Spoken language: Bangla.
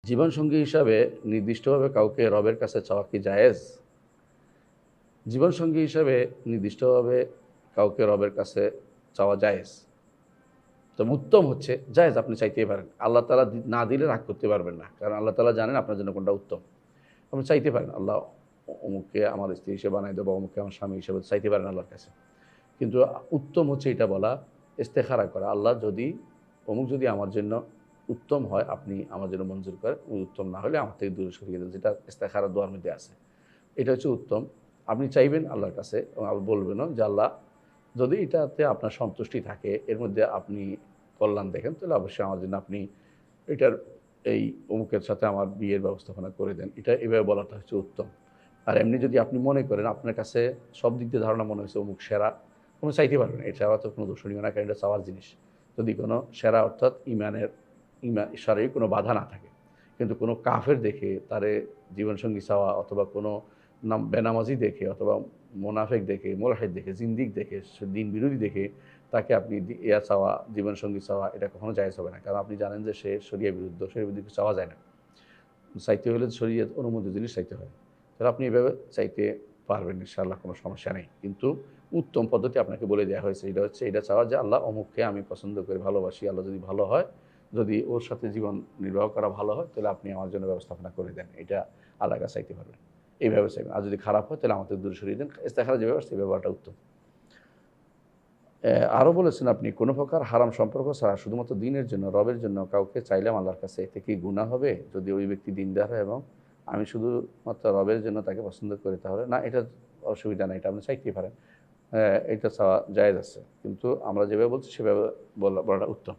জীবনসঙ্গী হিসাবে নির্দিষ্টভাবে কাউকে রবের কাছে চাওয়া কি জায়েজ? জীবনসঙ্গী হিসাবে নির্দিষ্টভাবে কাউকে রবের কাছে চাওয়া জায়েজ। তবে উত্তম হচ্ছে জায়েজ, আপনি চাইতেই পারেন। আল্লাহ তাআলা না দিলে রাগ করতে পারবেন না। কারণ আল্লাহ তাআলা জানেন আপনার জন্য কোনটা উত্তম। আপনি চাইতে পারেন, আল্লাহ অমুককে আমার স্ত্রী হিসেবে বানাই দেবো, অমুককে আমার স্বামী হিসেবে চাইতে পারেন আল্লাহর কাছে। কিন্তু উত্তম হচ্ছে এটা বলা, ইস্তেখারা করা, আল্লাহ যদি অমুক যদি আমার জন্য উত্তম হয় আপনি আমার জন্য মঞ্জুর করেন, উত্তম না হলে আমার থেকে দূরে সরিয়ে দেন, যেটা ইস্তেখারা দোয়ার মধ্যে আছে। এটা হচ্ছে উত্তম। আপনি চাইবেন আল্লাহর কাছে এবং বলবেনও যে আল্লাহ যদি এটাতে আপনার সন্তুষ্টি থাকে, এর মধ্যে আপনি কল্যাণ দেখেন, তাহলে অবশ্যই আমার জন্য আপনি এটার এই অমুকের সাথে আমার বিয়ের ব্যবস্থাপনা করে দেন। এটা এভাবে বলাটা হচ্ছে উত্তম। আর এমনি যদি আপনি মনে করেন আপনার কাছে সব দিক দিয়ে ধারণা মনে হয়েছে অমুক সেরা, কোনো চাইতে পারবেন, এটা চাওয়া তো কোনো দূষণীয় না, কারণ এটা চাওয়ার জিনিস। যদি কোনো সেরা অর্থাৎ শারীরিক কোনো বাধা না থাকে। কিন্তু কোনো কাফের দেখে তারে জীবনসঙ্গী চাওয়া, অথবা কোনো বেনামাজি দেখে, অথবা মোনাফেক দেখে, মোলহেদ দেখে, জিন্দিক দেখে, দিন বিরোধী দেখে তাকে আপনি ইয়া চাওয়া, জীবনসঙ্গী চাওয়া, এটা কখনো জায়েজ হবে না। কারণ আপনি জানেন যে সে শরিয়া বিরুদ্ধ, শরিয়া বিরুদ্ধে চাওয়া যায় না। চাইতে হলে শরিয়ত অনুমোদিত জিনিস চাইতে হয়। তাহলে আপনি এভাবে চাইতে পারবেন, ইনশাআল্লাহ, কোনো সমস্যা নেই। কিন্তু উত্তম পদ্ধতি আপনাকে বলে দেওয়া হয়েছে, এটা হচ্ছে এটা চাওয়া যে আল্লাহ অমুককে আমি পছন্দ করি, ভালোবাসি, আল্লাহ যদি ভালো হয়, যদি ওর সাথে জীবন নির্বাহ করা ভালো হয়, তাহলে আপনি আমার জন্য ব্যবস্থাপনা করে দেন। এটা আল্লাহর কাছে চাইতে পারবেন, এইভাবে চাইবেন। আর যদি খারাপ হয় তাহলে আমাদের দূরে সরিয়ে দেন। ইস্তেখারা যেভাবে সেই ব্যবহারটা উত্তম। আরও বলেছেন আপনি, কোনো প্রকার হারাম সম্পর্ক ছাড়া শুধুমাত্র দিনের জন্য, রবের জন্য কাউকে চাইলাম আল্লাহর কাছে, এতে কি গুনাহ হবে যদি ওই ব্যক্তি দিনদার হয় এবং আমি শুধুমাত্র রবের জন্য তাকে পছন্দ করি? তাহলে না, এটা অসুবিধা নাই, এটা আপনি চাইতেই পারেন। এটা চাওয়া জায়েজ আছে, কিন্তু আমরা যেভাবে বলছি সেভাবে বলাটা উত্তম।